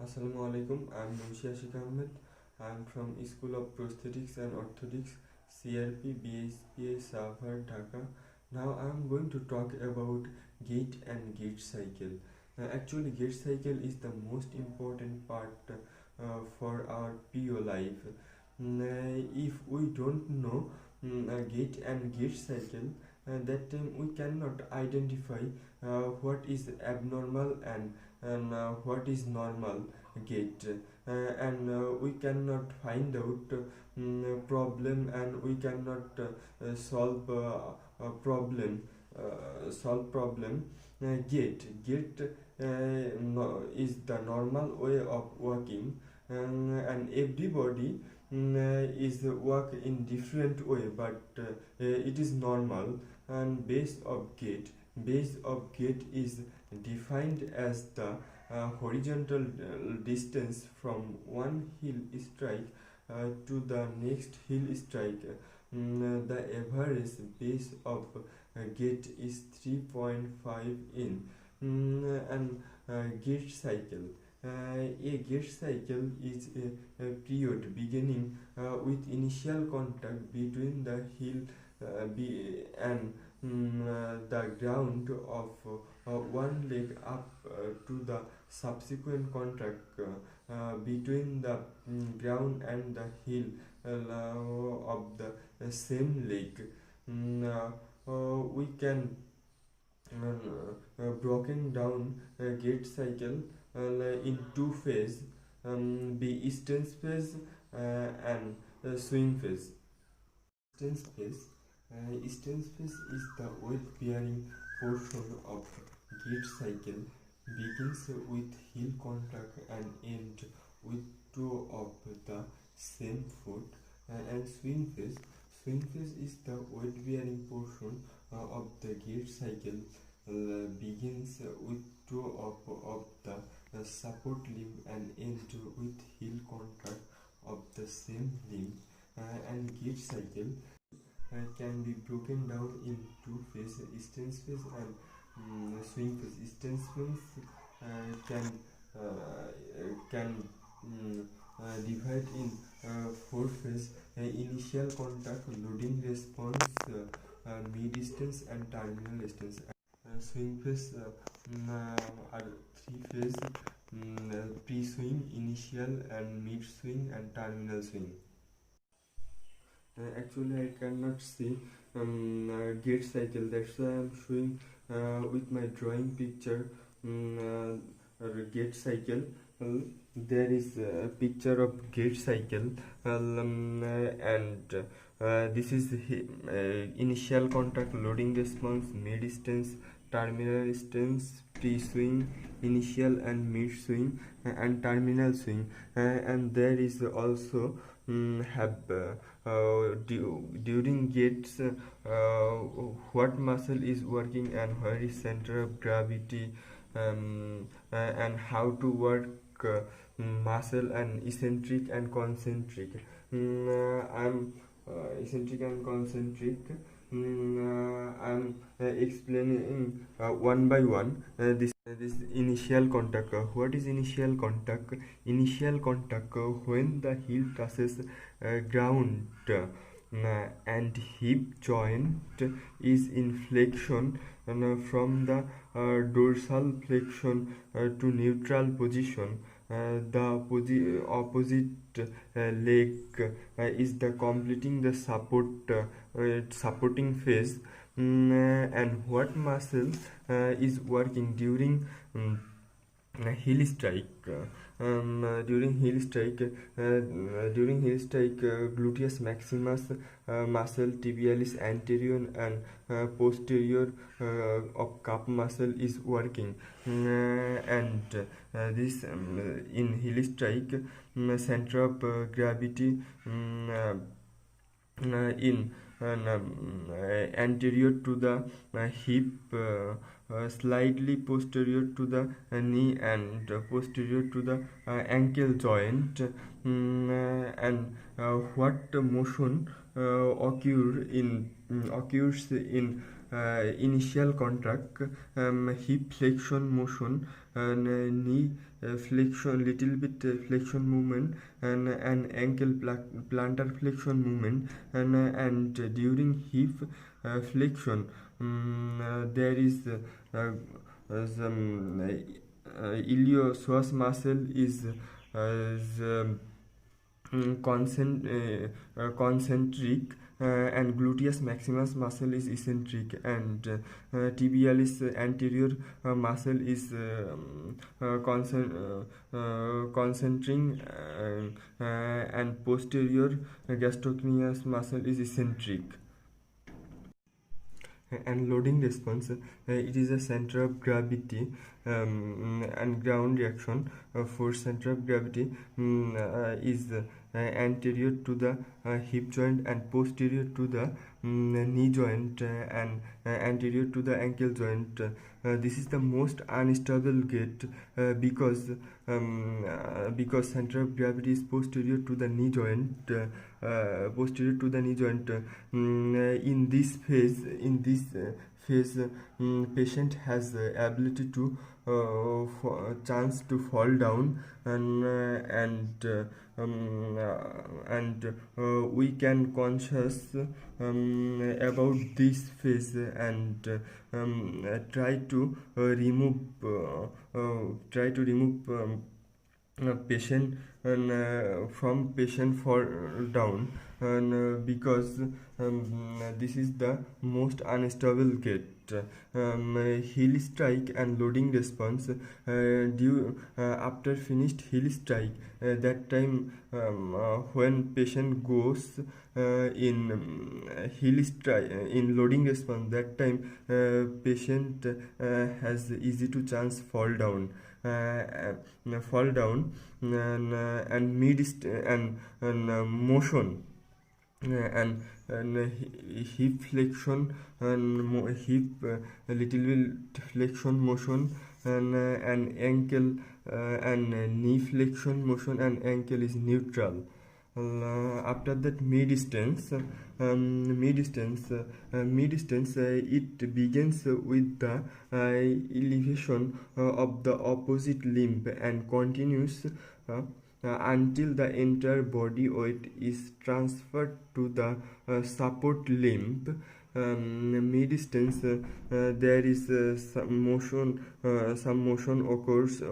Assalamu alaikum. I'm Munsi Ashik Ahmed. I'm from School of Prosthetics and Orthotics, CRP, BSPA, Savar, Dhaka. Now I'm going to talk about gait and gait cycle. Actually, gait cycle is the most important part for our PO life. If we don't know gait and gait cycle, that time we cannot identify what is abnormal and what is normal gait, and we cannot find out problem, and we cannot solve a problem solve problem. Gait is the normal way of working, and everybody is work in different way, but it is normal. And base of gait is defined as the horizontal distance from one heel strike to the next heel strike. The average base of gait is 3.5 in. And gait cycle. A gait cycle is a period beginning with initial contact between the heel and the ground of one leg up to the subsequent contact between the ground and the heel of the same leg. We can broken down gait cycle in two phase, be stance phase and swing phase. Stance phase. Stance phase is the weight bearing portion of gait cycle, begins with heel contact and end with toe of the same foot. And swing phase. Swing phase is the weight bearing portion of the gait cycle, begins with toe of the support limb and end with heel contact of the same limb. And gait cycle can be broken down in two phases: stance phase and swing phase. Stance phase can divide in four phases: initial contact, loading response, mid distance, and terminal distance. Swing phase are three phases: pre-swing, initial, and mid swing, and terminal swing. Actually, I cannot see gait cycle. That's why I'm showing with my drawing picture gait cycle. There is a picture of gait cycle, and this is initial contact, loading response, mid distance, terminal distance, pre-swing, initial and mid swing, and terminal swing. And there is also have during gaits what muscle is working and where is center of gravity, and how to work muscle and eccentric and concentric. I'm eccentric and concentric. I'm explaining one by one. This initial contact. What is initial contact? Initial contact when the heel touches ground and hip joint is in flexion from the dorsal flexion to neutral position. The opposite leg is the completing the supporting phase. And what muscle is working during heel strike? During heel strike, gluteus maximus muscle, tibialis anterior and posterior of calf muscle is working. And this in heel strike, center of gravity in anterior to the hip, slightly posterior to the knee, and posterior to the ankle joint. And what motion occurs in initial contract, hip flexion motion, and knee flexion, little bit flexion movement, and ankle plantar flexion movement, and during hip flexion, there is some iliopsoas muscle is concentric, and gluteus maximus muscle is eccentric, and tibialis anterior muscle is concentric, and posterior gastrocnemius muscle is eccentric. And loading response, it is a center of gravity and ground reaction. For center of gravity is anterior to the hip joint and posterior to the knee joint, and anterior to the ankle joint. This is the most unstable gait because center of gravity is posterior to the knee joint. In this phase, patient has the ability to chance to fall down, and we can conscious about this phase, and try to remove patient from patient fall down, and because this is the most unstable gait. Heel strike and loading response, after finished heel strike, that time when patient goes in heel strike in loading response, that time patient has easy to chance fall down, and motion, and hip flexion, and hip little bit flexion motion, and ankle and knee flexion motion, and ankle is neutral. After that, mid distance, it begins with the elevation of the opposite limb and continues until the entire body weight is transferred to the support limb. Mid distance, there is some motion occurs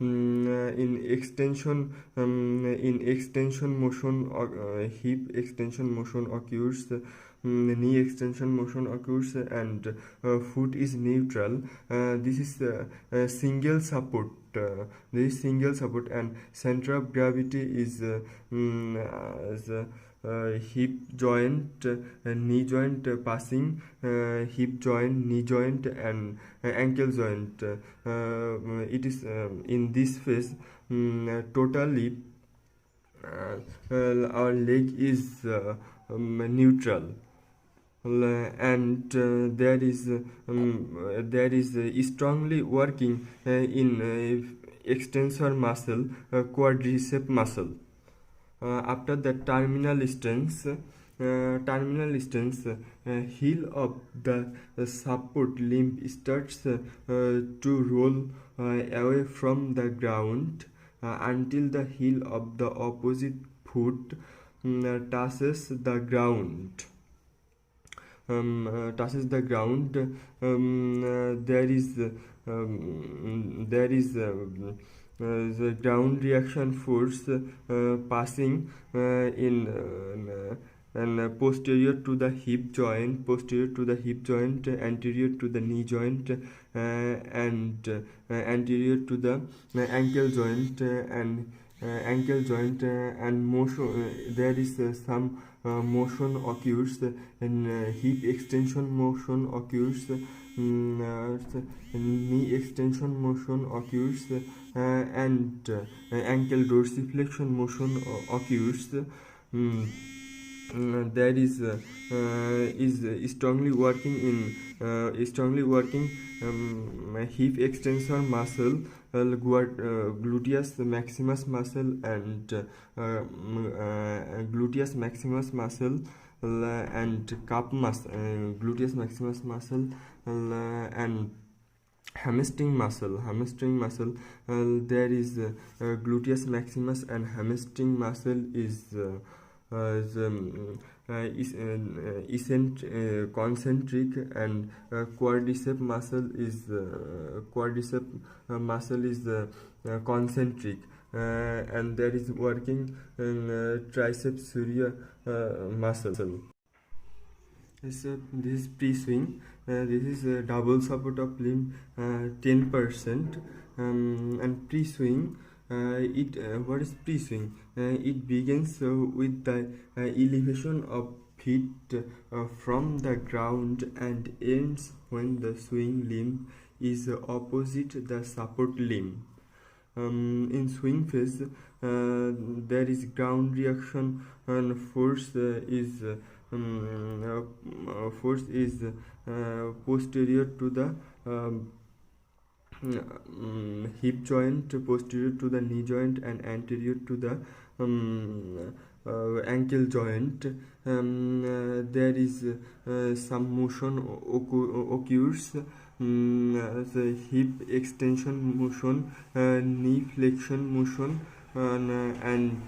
in extension motion, hip extension motion occurs, knee extension motion occurs, and foot is neutral. This is single support. And center of gravity is hip joint, knee joint, passing hip joint, knee joint, and ankle joint. It is in this phase totally our leg is neutral, and there is strongly working in extensor muscle, quadricep muscle. After the terminal stance, heel of the support limb starts to roll away from the ground until the heel of the opposite foot touches the ground. There is the ground reaction force passing in and posterior to the hip joint, anterior to the knee joint, and anterior to the ankle joint, and motion. There is some motion occurs, and hip extension motion occurs, knee extension motion occurs, and ankle dorsiflexion motion occurs. There is strongly working hip extensor muscle, gluteus maximus muscle, and gluteus maximus muscle, and calf muscle, gluteus maximus muscle, and hamstring muscle. There is gluteus maximus and hamstring muscle is concentric, and quadricep muscle is concentric, and there is working triceps surya muscle. This is pre-swing. This is double support of limb 10%, and pre-swing. What is pre-swing? It begins with the elevation of feet from the ground and ends when the swing limb is opposite the support limb. In swing phase, there is ground reaction, and force is posterior to the hip joint, posterior to the knee joint, and anterior to the ankle joint. There is some motion occurs, the hip extension motion, knee flexion motion, and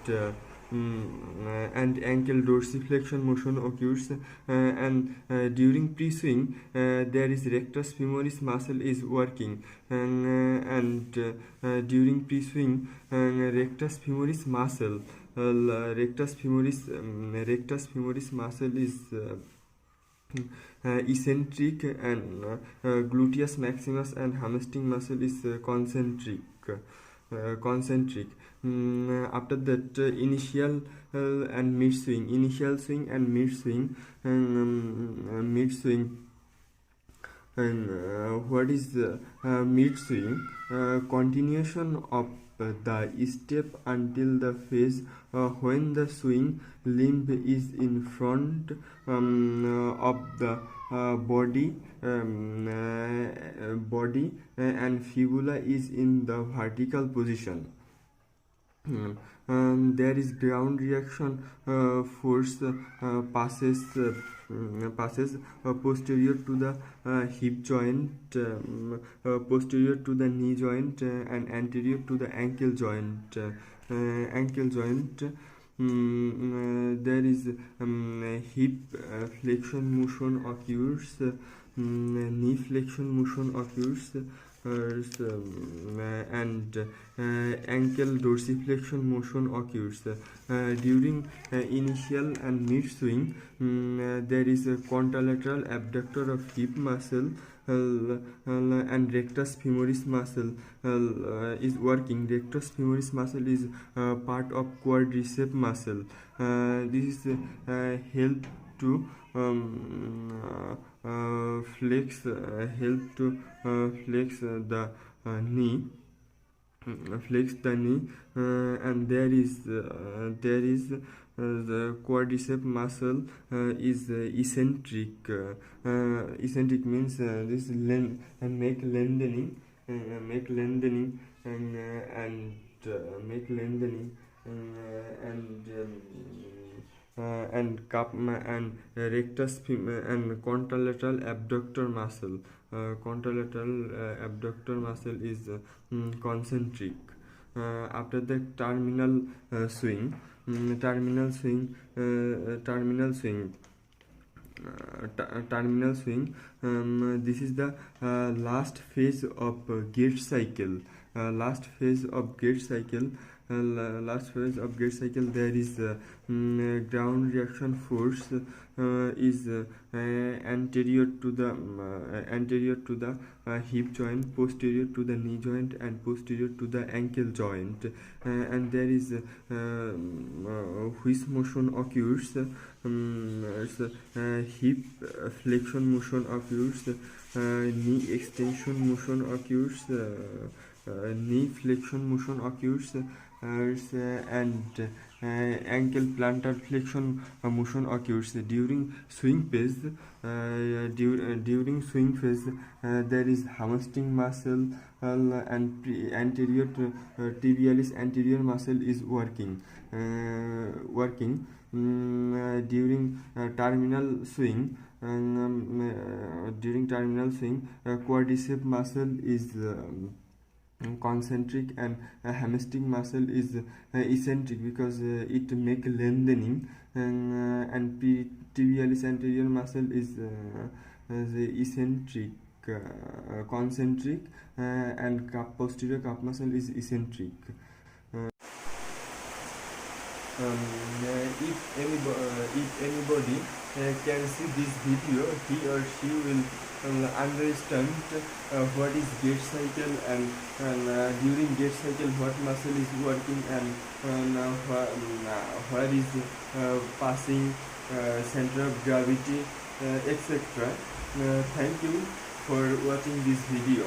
ankle dorsiflexion motion occurs, and during pre-swing there is rectus femoris muscle is working, and during pre-swing rectus femoris muscle is eccentric, and gluteus maximus and hamstring muscle is concentric. After that, initial and mid swing. Initial swing and mid swing. And what is mid swing? Continuation of the step until the phase when the swing limb is in front of the body, and fibula is in the vertical position. There is ground reaction, force passes posterior to the hip joint, posterior to the knee joint, and anterior to the ankle joint. There is hip flexion motion occurs, knee flexion motion occurs, and ankle dorsiflexion motion occurs. During initial and mid swing, there is a contralateral abductor of hip muscle, and rectus femoris muscle is working. Rectus femoris muscle is part of quadricep muscle. This is help to flex the knee, and there is the quadricep muscle is eccentric. Eccentric means this make lengthening and cup and rectus and contralateral abductor muscle. Abductor muscle is concentric. After the terminal swing. This is the last phase of Gait cycle. Last phase of Gait cycle. There is ground reaction force is anterior to the hip joint, posterior to the knee joint, and posterior to the ankle joint, and there is which motion occurs, hip flexion motion occurs, knee extension motion occurs, knee flexion motion occurs, and ankle plantar flexion motion occurs. During swing phase, there is hamstring muscle and anterior tibialis anterior muscle is working. during terminal swing. During terminal swing, quadriceps muscle is concentric, and hamstring muscle is eccentric because it make lengthening, and tibialis anterior muscle is the eccentric, concentric, and posterior calf muscle is eccentric. If anybody can see this video, he or she will understand what is gait cycle, and during gait cycle what muscle is working, and where is passing center of gravity, etc. Thank you for watching this video.